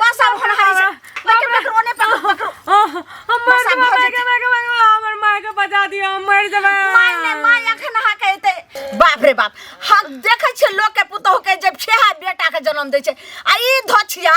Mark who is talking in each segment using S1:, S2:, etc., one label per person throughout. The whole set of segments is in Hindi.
S1: बस अब होना है लेकिन पकड़ोने पकड़ो
S2: हमर माय के बचा दियो हम मर जेबै
S1: माय अखन हा कहते बाप रे बाप हम देखे छ लोग के पुतोह के जब छेहा बेटा के जन्म दै छै आ ई धछिया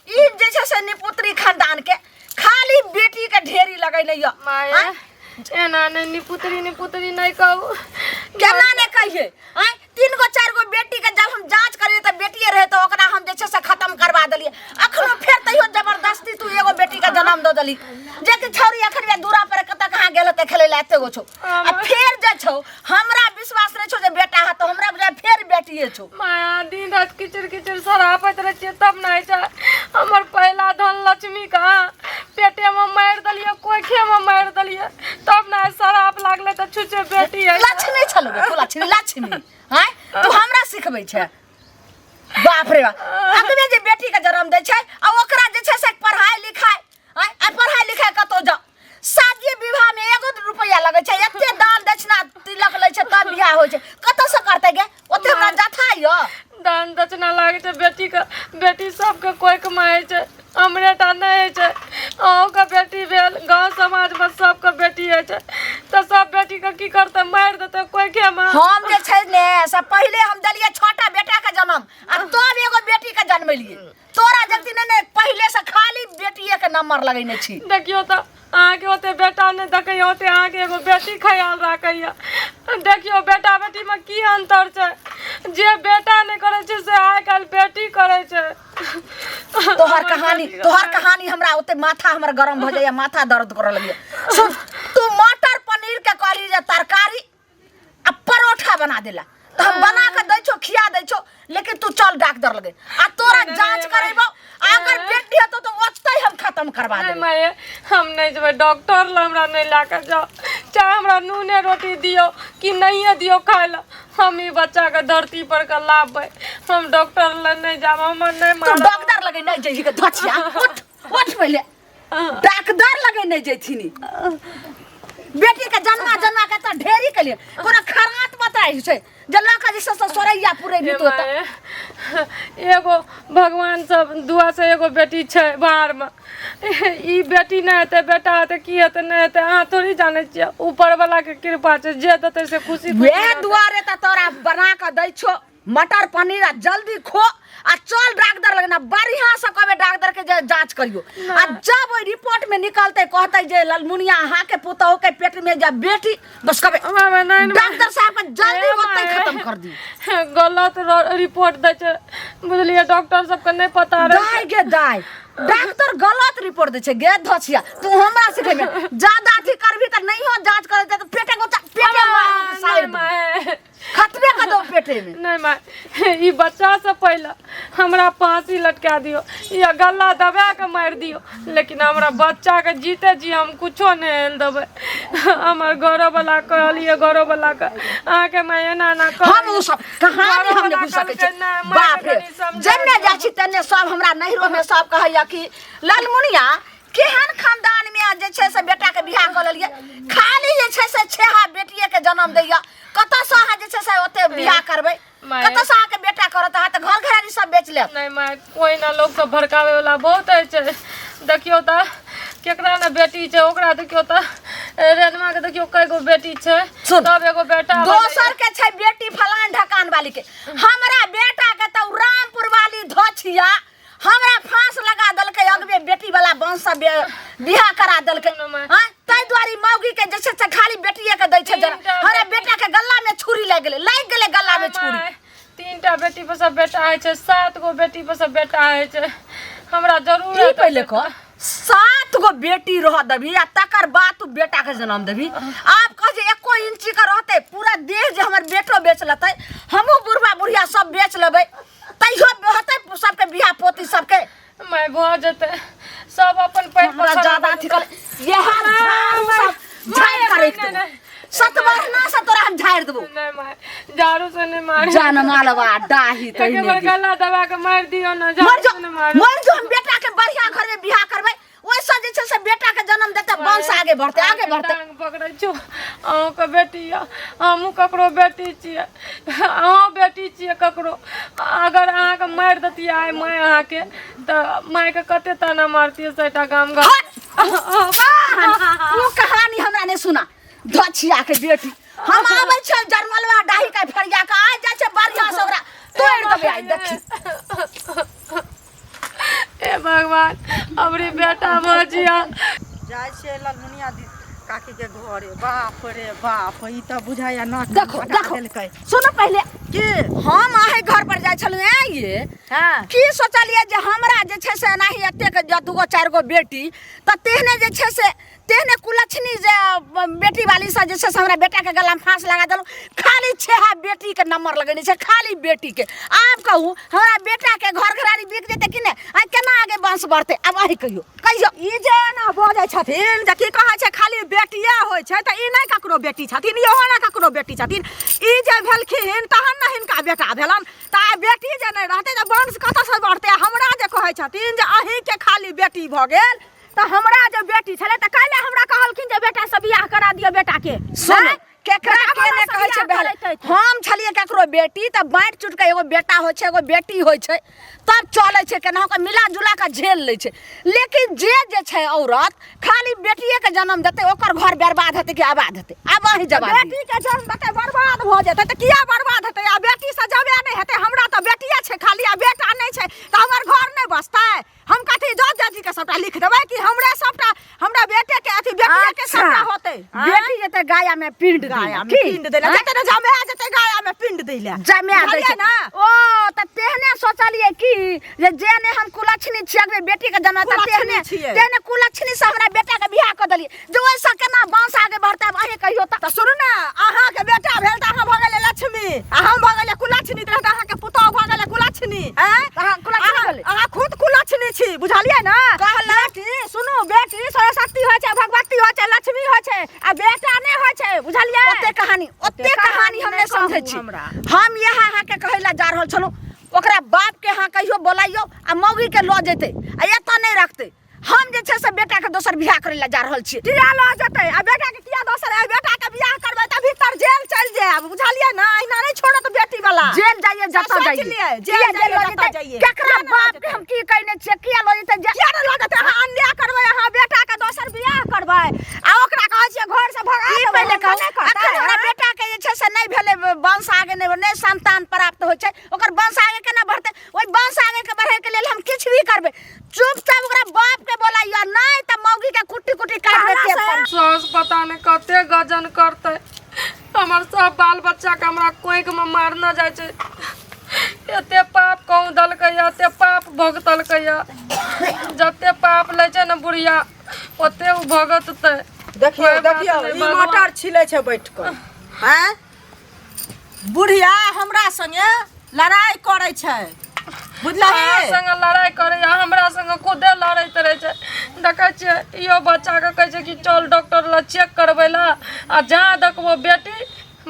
S1: ई जे छै से निपुत्री खानदान के खाली बेटी के ढेरी लगैले य
S2: माय एना ने निपुत्री नहीं कहू
S1: केना ने कहिए हैं 3 गो 4 गो बेटी के जब हम जांच करिए त बेटिए रहे तो ओकरा हम जे छै से खत्म करवा देलिए अखनो फेर तइयो जबरदस्ती तू एगो बेटी के जन्म द देली जे कि छौरी अखन दूरा पर कत कहां गेल त खेले ला एते गो छौ आ फेर जे छौ हमरा विश्वास नै छौ जे बेटा हा तो हमरा बुझा फेर बेटिए छौ
S2: माया दिन रात किचर सरापत रह छै तब नै छै हमर पहला धन लक्ष्मी का पेटे में मार दलिए कोखे में मार दलिए तब ना सराप लागले त छुचे बेटी है
S1: लक्ष्मी छलो तू लक्ष्मी हैं तू हमरा सिखबै छै बाप रे बाप अगबे जे बेटी के जन्म दै छै आ ओकरा जे छै से पढ़ाई लिखाई हैं आ पढ़ाई लिखाई कतो जा शादी विवाह में 1 रुपया लगे छै एते दान दक्षिणा तिलक लै छै तब बियाह होय छै कतो से करते गे ओते हमरा जथा यो
S2: दान दक्षिणा लागे छै बेटी सबके कोई कमाए छै हमरे टा नहीं है अहूँ का बेटी भेल गाँव समाज में सबके बेटी है तो सब बेटी के की करते मार देते कोई के
S1: हम जे छै ने से पहले हम दलिए छोटा बेटा के जन्म आ तब एगो बेटी के जन्मलिए तोरा जल्दी ने पहले से खाली बेटीए के नंबर लगैने छी
S2: देखियो त आगे होते बेटा ने देखे होते आगे एगो बेटी ख्याल राखैया देखियो बेटा बेटी में की अंतर छै जे बेटा ने करे छै से आइ काल बेटी करे छै
S1: तोहर कहानी हमरा ओते माथा हमर गरम भ जाय माथा दर्द कर लगिए सुन तू मटर पनीर के कहली जे तरकारी आ परोठा बना देला तो हम बना के दै छो खिया दै छो लेकिन तू चल डॉक्टर लगे आ तोरा जांच करेबो अगर बेटी है तो ओतै हम खत्म करवा देब
S2: माय हम नहीं जेबै डॉक्टर ल हमरा नहीं लाके जाओ चाहे हमरा नूने रोटी दियो कि नहीं दियो खाए ला हम ई बच्चा के धरती पर के लाबे हम डॉक्टर ल नहीं जाब हम नहीं
S1: तू डॉक्टर लगे नहीं जइही के धछिया उठ पहले डॉक्टर लगे नहीं जइथिनी बेटी के जन्मा के त ढेरी के लिए कोनो खरात बताई छै जल्ला का जैसे सोरैया पूरे भी तो
S2: एगो भगवान सब दुआ से एगो बेटी छै बाहर में ई बेटी नहीं हेते बेटा हेते की हेते नहीं हेते अहाँ थोड़ी जाने छियै ऊपर वाला के कृपा छै जे देते से खुशी
S1: वे दुआरे त तोरा बना के दै छो मटर पनीर आ जल्दी खो आ चल डॉक्टर लगना बढ़िया से कहबे डॉक्टर के जांच करियो आ जब ओई रिपोर्ट में निकलते कहते जे ललमुनिया अहा के पुतहु के पेट में जब बेटी बस कहबे डॉक्टर साहब के जल्दी ओतै खत्म कर दी
S2: गलत रिपोर्ट दै छै बुझलिए डॉक्टर सब के नहीं पता रहे
S1: दाई डॉक्टर गलत रिपोर्ट दे छै गे धछिया तू हमरा सिखेबे ज्यादा थी करबी त नहीं हो जांच करे त पेटे मार साइड में खतबे कर दो पेटे में
S2: नहीं मां ई बच्चा से पहले हमरा फांसी लटका दियो या गला दबा के मार दियो लेकिन हमरा बच्चा के जीते जी हम कुछो नहीं हेल देबे हमर घरो वाला कहलिए घरो वाला के आके मैं एना ना कह
S1: हम उ सब कहानी हम नहीं बुझ सकै छै बाप रे जन्ने जाछि तन्ने सब हमरा नहिरो में सब कहैया कि ललमुनिया केहन खानदान में जे छै से बेटा के बियाह क लेलिए खाली जे छै से छेहा बेटिए के जन्म दैया कत से अहाँ जे छै से ओते बियाह करबै कत से अहाँ के बेटा करत है त घर घरानी सब बेच ले
S2: नहीं माय कोई ना लोग सब भड़कावे वाला बहुत है देखियो त केकरा ना बेटी छै ओकरा देखियो त रेनमा के देखियो कई गो बेटी छै सब एगो बेटा
S1: दोसर के छै बेटी फलान ढकान वाली के हमरा बेटा के त रामपुर वाली धछिया हमरा फांस लगा दलके अगबे बेटी वाला वंश बियाह करा दलके हां तै द्वारी मौगी के जैसे से खाली बेटिए के दै छै हमरा बेटा के गल्ला में छुरी लाग गेले गल्ला में छुरी
S2: 3टा बेटी पर सब बेटा है छै 7 गो बेटी पर सब बेटा है छै हमरा जरूर है
S1: पहले को 7 गो बेटी रह दबी आ तकर बाद तू बेटा के जन्म देबी आप कह जे 1 इंची का रहते पूरा देह जे हमर बेटो बेच लेतै हमहु बुढ़वा बुढ़िया सब बेच लेबै तैयो होतै सबके बियाह पोती सबके
S2: मैं भ जते सब अपन पैर
S1: पर ज्यादा थी कर यहां झाड़ करे सतवरना से तोरा हम झाड़ देबो
S2: नहीं मार झाड़ू से नहीं मार
S1: जान मालवा डाही तई
S2: में गला दबा के मार दियो ना झाड़ू से नहीं मार
S1: मर जो हम बेटा के बढ़िया घर में बियाह करबै ओइसा जे छै से बेटा के जन्म देते वंश आगे बढ़ते आगे बढ़ते।
S2: टांग पकड़ै छु अहूँ के बेटी य हमहूँ ककरो बेटी छियै अहूँ बेटी छियै ककरो अगर अहाँके मारि देतियै आइ माय अहाँके तऽ मायके कते ताना मारतियै सेटा गाम घर
S1: वो कहानी हमरा ने सुना धछिया के बेटी हम आबै छै जरमलवा डाही के फरिया के आ जाय छै बढ़िया से ओकरा तोड़ देबै आई देखी।
S2: हे भगवान हमरी बेटा मजिया
S3: जाइ छै ललमुनिया काकी के घरे बाप रे बाप ई त बुझाया ना
S1: देखो देखो सुनो पहले
S3: की
S1: हम आहे घर पर जाय छलु ये
S3: हां
S1: की सोचलिए जे हमरा जे छै से नाही एते के दुगो चार गो बेटी त तेहने जे छै से तेहने कुलछनी जे बेटी वाली से जे छै से हमरा बेटा के गला में फांस लगा देलु खाली छेहा बेटी के नंबर लगेने छै खाली बेटी के। आब कहू हमरा बेटा के घर घरारी बिक जेते कि नै आ केना आगे वंश बढ़ते अब अही कहियो कहियो
S3: ई जे ना बजै छथिन जे की कहै छै खाली बेटिया होइ छै त ई नै ककरो बेटी छथिन इहो ना ककरो बेटी छथिन ई जे भेलखिन तहन न हिनका बेटा भेलन त बेटी जे नै रहते त वंश कतऽ से बढ़ते। हमरा जे कहै छथिन जे अही के खाली बेटी भ गेल त हमरा जे बेटी छले त काल्हि हमरा कहलखिन जे बेटा से बियाह करा दियो बेटा के
S1: सुन केकरा के ने कहै छै बहन हम छलिए ककरो बेटी त बाँट चुट के एगो बेटा होय छै एगो बेटी होय छै तब चलै छै केना के मिला जुला के झेल लै छै। लेकिन जे छै औरत खाली बेटिए के जन्म देते ओकर घर बर्बाद हेते कि आबाद हेते अब अही जवाब
S3: बेटी के जन्म देते बर्बाद भ जेते त किया बर्बाद हेते आ बेटी से जबे नै हेते हमरा त बेटिया छै खाली आ बेटा नै छै त हमर घर नै बसतै हम कथि जज जाति के सबटा लिख देबै कि हमरे सबटा हमरा बेटे के अथि बेटिया के सबटा होते
S1: बेटी जेते गाया में पिंड
S3: गाया में पिंड देला जते न जमे जते गाया में पिंड देला
S1: जमे दै छै
S3: ना
S1: ओ त तेहने सोचलिए कि जे ने हम कुलछनी छियै बेटी के जन्म त तेहने कुलछनी से हमरा बेटा के बियाह क देलिए जो ओइ से केना वंश आगे बढ़तै अब अही कहियो त
S3: सुन ना अहाँ के बेटा भेल त अहाँ भ गेले लक्ष्मी आ हम भ गेले कुलछनी त अहाँ के पुतौ भ गेले कुलछनी हैं
S1: अहाँ कुलछनी भेलै
S3: अहाँ खुद कुलछनी छी बुझलियै ना बेटी सुनु बेटी सरस्वती होय छै भगवती होय छै लक्ष्मी होय छै आ बेटा नै होय छै बुझलियै
S1: ओते कहानी हमने समझै छी हम यहाँ अहाँ के कहै ला जा रहल छलौ ओकरा बाप के अहाँ कहियो बोलाइयो आ मौगी के ल जेते आ एता नै रखते हम जे छै से बेटा के दोसर बियाह करे ला जा रहल छी
S3: किया ल जेते आ बेटा के किया दोसर आ बेटा के बियाह करबै त भीतर जेल चल जाब बुझलियै ना इना नै छोड़त बेटी वाला
S1: जेल जाइए जता जाइए
S3: जेल जाइए
S1: केकरा बाप के हम की कहने छियै किया ल जेते
S3: किया न ल जेते अहाँ अन्याय करबै अहाँ बेटा के दोसर बियाह करबै आ ओकरा कहै छियै घर से भगा देबै
S1: पहले कहू अखन हमरा बेटा के जे छै से नै भेले वंश आगे नै संतान प्राप्त होय छै ओकर वंश आगे केना बढ़ते ओइ वंश आगे के बढ़े के लेल हम किछ भी करबै चुपचाप ओकरा बाप के बोलाइयो नै त मौगी के कुट्टी कुट्टी काट देते
S2: सास पता नहीं कते गजन करते हमर सब बाल बच्चा के हमरा कोइक में मारना जाय छै एते पाप कहूँ दलकै एते पाप भोगतलकै जते पाप लै छै न बुढ़िया ओते उ भोगततै।
S3: देखियो देखियो ई मटर छिलै छै बैठ क हैं बुढ़िया हमरा संगे लड़ाई करे छै बुझलही
S2: संग लड़ाई करे हमरा संग खुदे लड़ैत रहे छै देखै छियै इहो बच्चा के कहै छै कि चल डॉक्टर ल चेक करबै ला आ जहाँ देखबो बेटी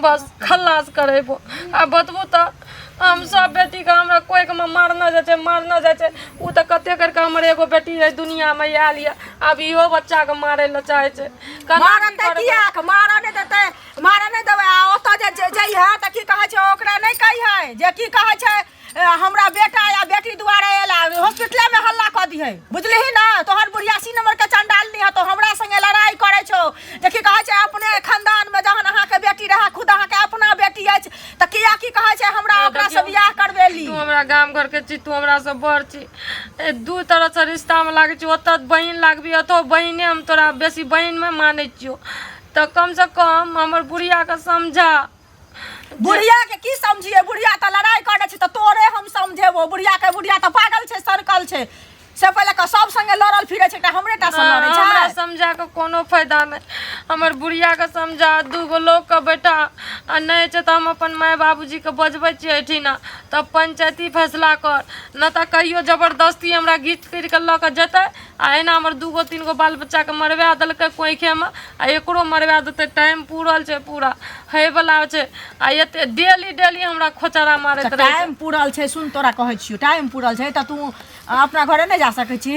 S2: बस खल्लास करेबो आ बतबू त हम सब बेटी के हमरा कोई के मारना जाय छै उ त कते करके हमर एगो बेटी है दुनिया में आयल ये अब इहो बच्चा के मारे ल चाहे छै
S3: मारते किया मारा नै देते मारा नै देबै आ ओत जे जइहा त की कहै छै ओकरा नै कहियै जे की कहै छै हमरा बेटा या बेटी दुआरे एला हॉस्पिटल में हल्ला क दिहे बुझलिही ना तोहर बुढ़िया सी नंबर के चंडाल नहीं है तो हमरा संगे लड़ाई करे छौ जे की कहै छै अपने खानदान में जहन अहाँ के बेटी रहा खुद अहाँ के अपना बेटी अछि त किया की कहै छै हमरा ओकरा से बियाह करबेली
S2: तू हमरा गाम घर के छी तू हमरा से बड़ छी दू तरह से रिश्ता में लागे छी ओत बहिन लागबी अतो बहिने हम तोरा बेसी बहिन में मानै छियो त कम से कम हमर बुढ़िया के समझा
S3: बुढ़िया के की समझिए बुढ़िया त लड़ाई करे छै त तोरे हम समझेबो बुढ़िया त पागल छै सरकल छै से पहले का सब संगे लड़ल फिरे छै हमरे टा से लड़ै छै
S2: हमरा समझा के कोनो फायदा नै हमर बुढ़िया के समझा दूगो लोग के बेटा आ नै छै त हम अपन माय बाबूजी के बजबै छियै एठिना तब पंचायती फैसला कर न त कहियो जबरदस्ती हमरा घीच कर के ल के जेतै आ एना हमर दूगो तीन गो बाल बच्चा के मरवा देलकै कोइखे में आ एकरो मरवा देतै टाइम पूरल छै पूरा है वाला छै आ एते डेली हमरा खोचरा मारैत रहै छै
S3: टाइम पूरल छै सुन तोरा कहै छियो टाइम पूरल छै त तू अपना घरे नै जा सकै छी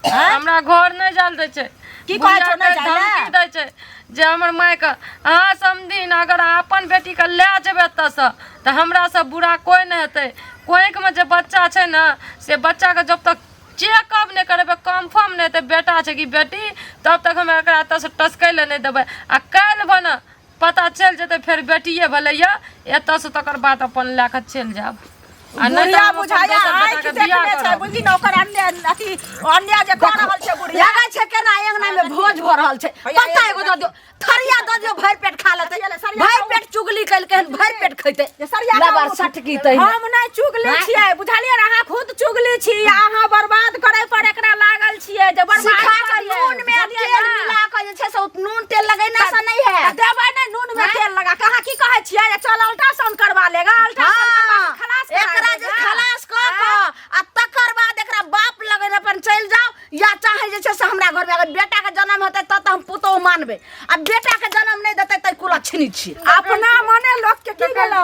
S2: हमरा घर नै जाल दै छै
S3: की कहै छौ नै जाय
S2: धमकी दै छै जे हमर माय के अहाँ समझिन अगर अपन बेटी के ले जेबै एतऽ से तऽ हमरा से बुरा कोई नहीं हेतै। कोइक में जे बच्चा छै ना से बच्चा के जब तक चेकअप नहीं करेबै कंफर्म नहीं हेतै बेटा छै कि बेटी तब तक हम एकरा एतऽ से टसकै ले नहीं देबै। आ काल्हि भने पता चल जेतै फिर बेटिए भेलैया एतऽ से तकर बाद अपन लए कऽ चलि जायब। आ नहीं
S3: बुढ़िया बुझाया आइ कि देखने छै बुझी न ओकर अन्य अथी अन्य जे कऽ रहल छै बुढ़िया
S1: लगे छै केना अंगना में भोज भ रहल छै। पता एगो दऽ दियो थरिया दऽ दियो भरि पेट खा लेतै भरि पेट चुगली कैल के भरि पेट खैतै लबर सटकी तै
S3: हम नहीं चुगली छियै बुझलियै अहाँ खुद चुगली छी अहाँ बर्बाद करे पर एकरा लागल छियै जे बर्बाद
S1: सिखा के नून में तेल मिला के जे छै से नून तेल लगैना से नहीं है
S3: देबै नहीं नून में तेल लगा कहाँ की कहै छियै जे चल अल्ट्रासाउंड करवा लेगा अल्ट्रासाउंड करवा के खलास
S1: एकरा जे खलास क आ तकर बाद एकरा बाप लगन अपन चल जाओ या चाहे जे छै से हमरा घर में अगर बेटा के जन्म हेतै त हम पुतोह मानबै आ बेटा के जन्म नहीं देतै त कुलक्षणी छी।
S3: अपना मने लोग के की गेलो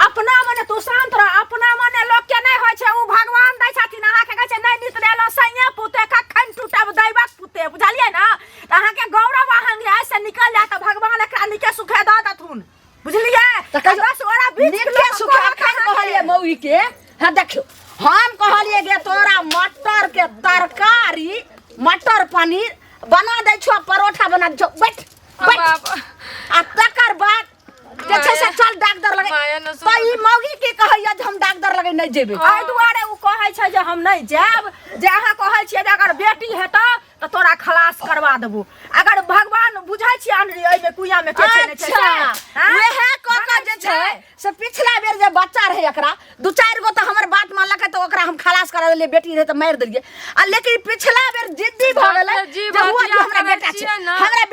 S3: अपना मने तू शांत रह अपना मने लोग के नहीं होय छै उ भगवान दै छथिन अहाँ के कहै छै नहीं नित रेलो सैये पुते कखन टूटब दैबक पुते बुझलियै ना त अहाँ के गौरव अहंग से निकल जा त भगवान एकरा निके सुखे द दथुन बुझलियै
S1: त बस ओरा निके सुखे अखन कहलिए मौगी के हां देखियो हम कहलिए गे तोरा मटर के तरकारी मटर पनीर बना दै छो परोठा बना दै छो बैठ बैठ आ तकर बाद जे छै से चल डॉक्टर लगे त ई मौगी की कहैया जे हम डॉक्टर लगे नहीं जेबे
S3: एहि दुआरे उ कहै छै जे हम नहीं जाब जे अहाँ कहै छियै जे अगर बेटी हेतौ त तोरा खलास करवा देबू अगर भगवान बुझै छियै एहि में कुइया में के छै नै छै
S1: वेहे कोका जे छै से पिछला बेर जे बच्चा रहे एकरा दू चार गो त हमर बात मानलक त ओकरा हम खलास करा देलिए बेटी रहे त मार देलिए आ लेकिन पिछला बेर जिद्दी भ गेलै जे हुआ जे हमरा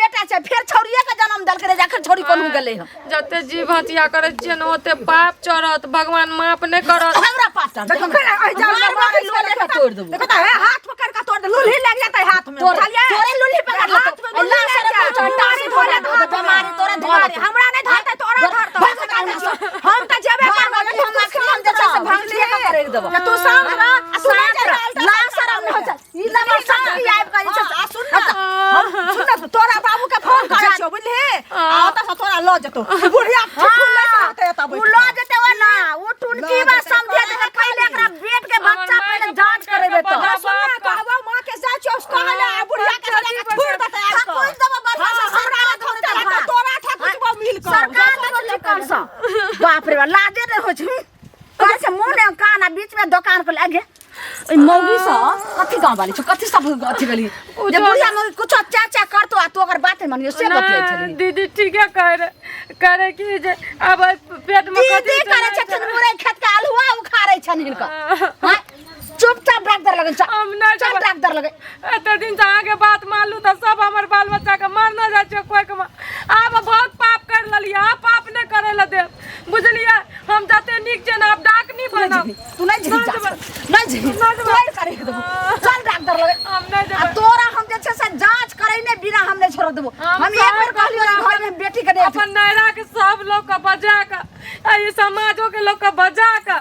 S1: बेटा छै फिर छौरिये के जन्म देलकै रे जखन छौरी कोन गेलै हम
S2: जते जीव हत्या करे छियै न ओते पाप चढ़त भगवान माफ नहीं करत
S1: हमरा पास देखो लोले तोड़ देबो
S3: देखो त हाथ पकड़ के तोड़ दे लूली लग जातै हाथ में
S1: तोरे लूली पकड़ ले अल्लाह शरम चंटारी धोले बीमारी तोरे धोले
S3: हमरा नहीं धरतै तोरा धरतै हम त जेबे करबै
S1: हम अखन जे छै से भंगलिए के करे देबो
S3: तू शांत रह
S1: ला शरम न हो जा ई नंबर सब आइब करी छै
S3: सुन ना सुन तोरा बाबू के फोन करै छियो बुझली आ त तोरा ल जेतो बुढ़िया ठुल ले रहतै त
S1: उ ल जेते ओ ना उ टुनकी बा समझे दे पहले एकरा पेट के बच्चा पहले जांच करेबे तो
S3: सुन ना कहबो मां के जा चोस कहले बुढ़िया के लगा के छोड़ देतै आज
S1: कोई दबा बच्चा सरकार धरते
S3: तोरा ठकुचबो मिल कर
S1: सरकार तो कौन सा बाप रे लाजे रे हो छ करे से मुंह ने कान आ बीच में दुकान को लागे ओइ मौगी सा कथि गांव वाली छ कथि सब अथि गली जे बुढ़िया मौगी कुछ चाचा करतो आ तो अगर बात मानियो से बतिया छली
S2: दीदी ठीक है करे की जे अब पेट में
S1: दीदी करे छथिन मुरे खेत के अलहुआ उखाड़ै छन हिनका हां चुपचाप डॉक्टर लगे
S2: हम ना
S1: चल डॉक्टर लगे
S2: एते दिन से आगे बात मानलू त सब हमर बाल बच्चा के मार न जाय छै कोई के आब बहुत पाप कर ललिया पाप ने करे ल दे बुझलिए हम जते निक छै ना अब डाकनी बनब
S1: तू नहीं जी नहीं करे देबो चल डॉक्टर लगे
S2: हम नहीं
S1: आ तोरा हम जे छै से जांच करे ने बिना हम नहीं छोड़ देबो हम एक बार कहलियो घर में बेटी के
S2: अपन नैरा के सब लोग के बजा के आ ये समाजो के लोग के बजा के